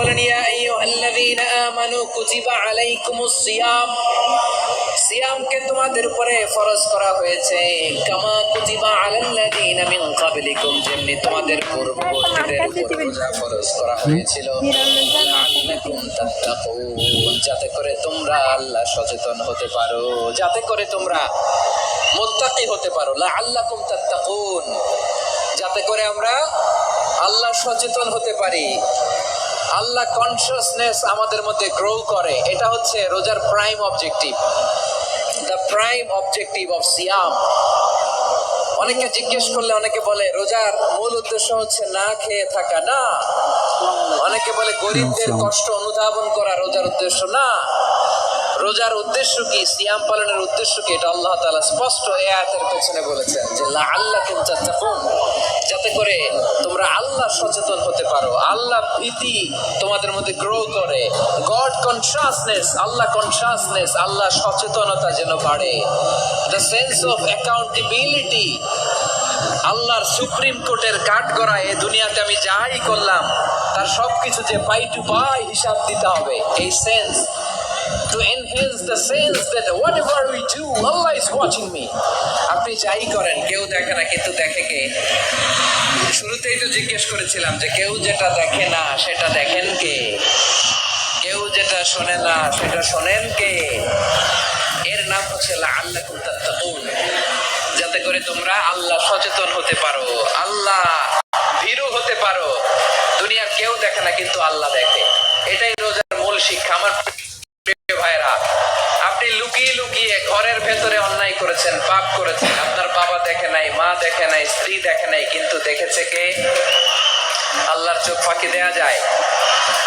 বলেন, ইয়া আইয়ুহাল্লাযীনা আমানু কুতিবা আলাইকুমুস সিয়াম, সিয়ামকে তোমাদের উপরে ফরজ করা হয়েছে, কামা কুতিবা আলাল্লাযীনা মিন ক্বাবলিকুম, যেমনি তোমাদের পূর্ববর্তীদের উপর রোজা ফরজ করা হয়েছিল, লাআল্লাকুম তাত্তাকুন, যাতে করে তোমরা আল্লাহ সচেতন হতে পারো, যাতে করে তোমরা মুত্তাকি হতে পারো। লাআল্লাকুম তাত্তাকুন, যাতে করে আমরা আল্লাহ সচেতন হতে পারি, আল্লাহ কনসিয়াসনেস আমাদের মধ্যে গ্রো করে। এটা হচ্ছে রোজার prime objective, the prime objective of সিয়াম। অনেকে জিজ্ঞেস করলে অনেকে বলে রোজার মূল উদ্দেশ্য হচ্ছে না খেয়ে থাকা। না, অনেকে বলে গরিবদের কষ্ট অনুধাবন করা রোজার উদ্দেশ্য। না, রোজার উদ্দেশ্য কি, সিয়াম পালনের উদ্দেশ্য কি, এটা আল্লাহ তাআলা স্পষ্ট এই আয়াতের পেছনে বলেছেন যে লাআল্লাকুম তাত্তাকুন, যাতে করে তোমরা আল্লাহ সচেতন হতে পারো, আল্লাহ ভীতি তোমাদের মধ্যে গ্রো করে, গড কনসিয়াসনেস, আল্লাহ কনসিয়াসনেস, আল্লাহ সচেতনতা যেন বাড়ে, দ্য সেন্স অফ অ্যাকাউন্টেবিলিটি, আল্লাহর সুপ্রিম কোর্টের কাঠগড়া এই দুনিয়াতে আমি যাই করলাম তার সবকিছু যে পাই টু পাই হিসাব দিতে হবে, এই sense, to enhance the sense that whatever we do, Allah is watching me. আপনি যাই করেন কেউ দেখে না, কিন্তু দেখে কে? শুরুতেই তো জিজ্ঞেস করেছিলাম যে কেউ যেটা দেখে না সেটা দেখেন কে, কেউ যেটা শোনে না সেটা শোনেন কে? এর নাম হচ্ছে লাআল্লাকুম তাত্তাকুন, যাতে করে তোমরা আল্লাহ সচেতন হতে পারো, আল্লাহ ভীরু হতে পারো। দুনিয়ার কেউ দেখে না, কিন্তু আল্লাহ দেখে। এটাই রোজার মূল শিক্ষা। আমার ভাইরা, আপনি লুকিয়ে লুকিয়ে ঘরের ভেতরে অন্যায় করেছেন, পাপ করেছেন, আপনার বাবা দেখে নাই, মা দেখে নাই, স্ত্রী দেখে নাই, কিন্তু দেখেছে কে? আল্লাহর চোখ ফাঁকি দেয়া যায়?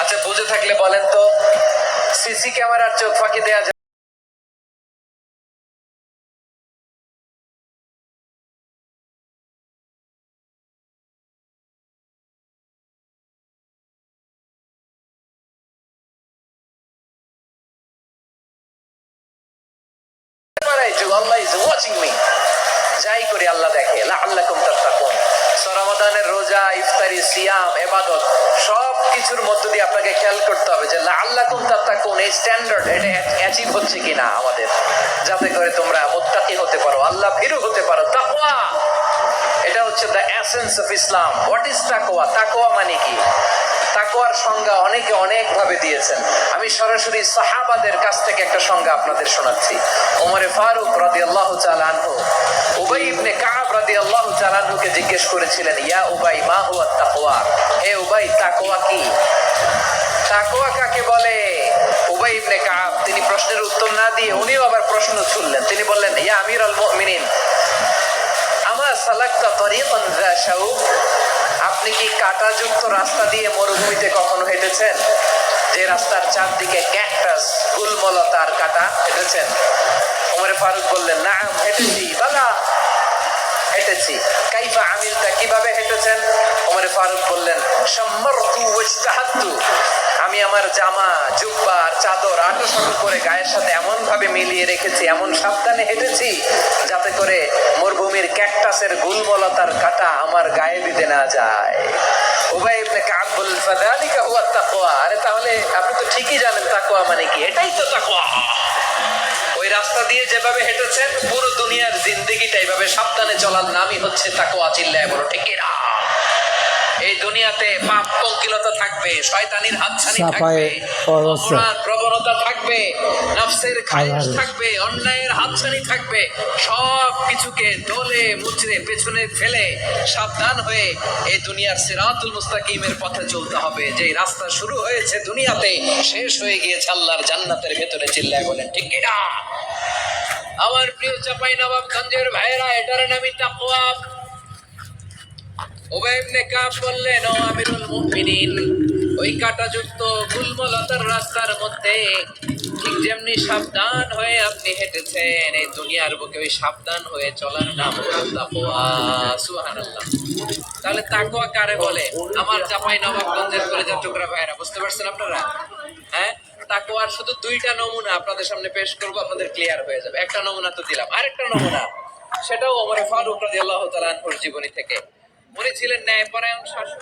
আচ্ছা, বুঝে থাকলে বলেন তো, সিসি ক্যামেরার চোখ ফাঁকি দেয়া যায়? Allah is watching me, যাই করি আল্লাহ দেখে। লাআল্লাকুম তাত্তাকুন, রমাদানের রোজা, ইফতারি, সিয়াম, ইবাদত সব কিছুর মধ্য দিয়ে আপনাকে খেয়াল করতে হবে যে লাআল্লাকুম তাত্তাকুন এই স্ট্যান্ডার্ড এটা অ্যাচিভ হচ্ছে কিনা আমাদের, যাতে করে তোমরা মুত্তাকি হতে পারো, আল্লাহ ভীরু হতে পারো। তাকওয়া, এটা হচ্ছে the essence of Islam. What is তাকওয়া? তাকওয়া মানে কি? তাকওয়ার সংজ্ঞা অনেকে অনেক ভাবে দিয়েছেন। আমি সরাসরি সাহাবাদের কাছ থেকে একটা সংজ্ঞা আপনাদের শোনাচ্ছি। ওমরে ফারুক রাদিয়াল্লাহু তাআলা আনহু উবাই ইবনে কাব রাদিয়াল্লাহু তাআলা আনহুকে জিজ্ঞেস করেছিলেন, ইয়া উবাই মা হুয়া তাকওয়া, হে উবাই তাকওয়া কি? তাকওয়া কাকে বলে? উবাই ইবনে কাব তিনি প্রশ্নের উত্তর না দিয়ে উনিও আবার প্রশ্ন ছুড়লেন। তিনি বললেন, ইয়া আমিরুল মুমিনিন, আমা সালাকতা তরিকান যা শাউক, আপনি কি কাঁটাযুক্ত রাস্তা দিয়ে মরুভূমিতে কখনো হেঁটেছেন? যে রাস্তার চারদিকে ক্যাকটাস, গুলমলতার কাঁটা, হেঁটেছেন? ওমরে ফারুক বললেন, না হেঁটেছি। বালা, হেঁটেছি। কাইফা আমিলতা, কিভাবে হেঁটেছেন? ওমরে ফারুক বললেন, শাম্মারতু ওয়াজতাহাতু, আমি আমার জামা, জুব্বা আর চাদর আঁটোসাঁটো করে গায়ের সাথে এমন ভাবে মিলিয়ে রেখেছি, এমন সাবধানে হেঁটেছি যাতে করে মরুভূমির ক্যাকটাসের গুলমলতার কাঁটা আমার গায়ে বিঁধে না যায়। উবাই ইবনে কাব বললেন, ফাযালিকা হুয়া তাকওয়া, আরে তাহলে আপনি তো ঠিকই জানেন তাকওয়া মানে কি, এটাই তো তাকওয়া। ওই রাস্তা দিয়ে যেভাবে হেঁটেছেন পুরো দুনিয়ার জিন্দেগিটা এইভাবে সাবধানে চলার নামই হচ্ছে তাকওয়া। চিল্লায় বলো ঠিক কিনা? এই দুনিয়াতে পাপ পঙ্কিলতা থাকবে, শয়তানির হাতছানি থাকবে, অপরাধ প্রবণতা থাকবে, নফসের খায়েশ থাকবে, অন্যায়ের হাতছানি থাকবে, সব কিছুকে দলে মুচড়ে পেছনে ফেলে সাবধান হয়ে এই দুনিয়ার সিরাতুল মুস্তাকিমের পথে চলতে হবে। যে রাস্তা শুরু হয়েছে দুনিয়াতে, শেষ হয়ে গিয়েছে আল্লাহর জান্নাতের ভেতরে। চিল্লায় বলেন ঠিক কিনা? আমার প্রিয় চাঁপাইনবাবগঞ্জের ভাইয়েরা, এটার নামই তাকওয়া। উবাই ইবনে কাব বললেন, ও আমিরুল মুমিনিন, ওই কাঁটাযুক্ত গুলমলতার রাস্তার মধ্যে ঠিক যেমনি সাবধান হয়ে আপনি হেঁটেছেন, এই দুনিয়ার বুকে ওই সাবধান হয়ে চলার নাম হলো তাকওয়া। সুবহানাল্লাহ। তাহলে তাকওয়া কারে বলে? আমার চাঁপাইনবাবগঞ্জের কলেজের টুকরা ভাইয়েরা, বুঝতে পারছেন আপনারা? হ্যাঁ, তাকওয়ার শুধু দুইটা নমুনা আপনাদের সামনে পেশ করবো, আপনাদের ক্লিয়ার হয়ে যাবে। একটা নমুনা তো দিলাম, আরেকটা নমুনা, সেটাও ওমরে ফারুক রাদিয়াল্লাহু তাআলা আনহুর জীবনী থেকে। উনি ছিলেন ন্যায়পরায়ণ শাসক।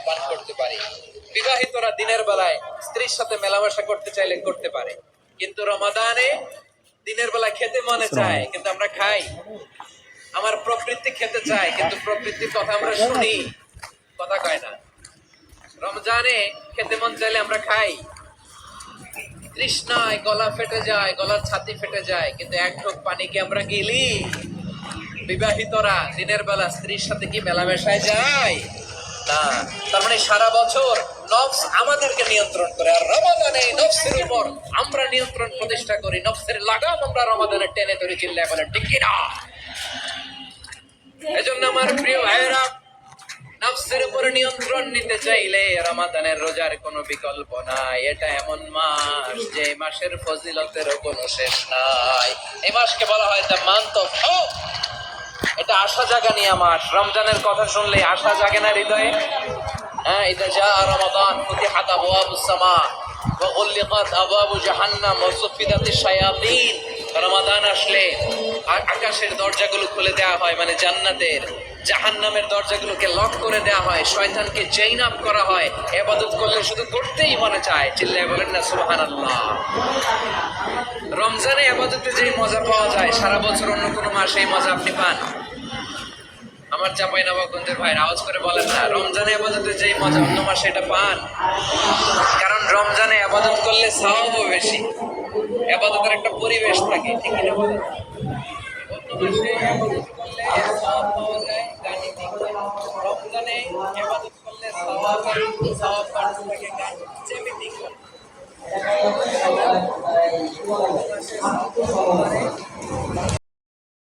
পান করতে পারি। বিবাহিতরা দিনের বেলায় স্ত্রীর সাথে মেলামেশা করতে চাইলে করতে পারে, কিন্তু রমাদানে দিনের বেলা খেতে মনে চায় কিন্তু আমরা খাই। আমার প্রবৃত্তি খেতে চায় কিন্তু প্রবৃত্তির কথা আমরা শুনি, কথা কয় না। রমজানে খেতে মন চাইলে আমরা খাই, তৃষ্ণায় গলা ফেটে যায়, গলার ছাতি ফেটে যায়, কিন্তু এক ঢোক পানি কি আমরা গিলি? বিবাহিতরা দিনের বেলা স্ত্রীর সাথে কি মেলামেশায় যায় না। তার মানে সারা বছর নফস আমাদেরকে নিয়ন্ত্রণ করে, আর রমাদানে নফসের উপর আমরা নিয়ন্ত্রণ প্রতিষ্ঠা করি। নফসের লাগাম আমরা রমাদানে টেনে ধরে চিল্লায় বলে ঠিক কিনা? এজন্য আমার প্রিয় ভাইয়েরা, নফসের উপরে নিয়ন্ত্রণ নিতে চাইলে রমাদানের রোজার কোনো বিকল্প নাই। এটা এমন মাস যে মাসের ফজিলতেরও কোনো শেষ নাই। এই মাসকে বলা হয় দ্য মান্থ অফ হোপ। এটা আশা জাগানিয়া মাস। রমজানের কথা শুনলে আশা জাগে না হৃদয়ে? হ্যাঁ, ইদা জাআ রমাদান ফুতিহাত আবওয়াবুস সামা ওয়া গুলিকাত আবওয়াবু জাহান্নাম ওয়া সুফিদাতিশ শায়াতিন। রমাদান আসলে আকাশের দরজাগুলো খুলে দেওয়া হয়, মানে জান্নাতের। জাহান্নামের দরজাগুলোকে লক করে দেওয়া হয়, শয়তানকে চেইন আপ করা হয়। ইবাদত করলে শুধু করতেই মনে চায়। চিল্লায় বলেন না সুবহানাল্লাহ। রমজানে ইবাদতে যেই মজা পাওয়া যায় সারা বছর অন্য কোনো মাসে এই মজা আপনি পান? আমার চাঁপাইনবাবগঞ্জের ভাইরা আওয়াজ করে বলেন না, রমজানে ইবাদতে যেই মজা অন্য মাসে এটা পান? কারণ রমজানে ইবাদত করলে সওয়াবও বেশি, ইবাদতের একটা পরিবেশ থাকে, ঠিক না বলেন? অন্য মাসে ইবাদত করলে সওয়াব পাওয়া যায় গানি দিকে, রমজানে ইবাদত করলে সওয়াব বাড়তে থাকে গানি চেমিটি করে।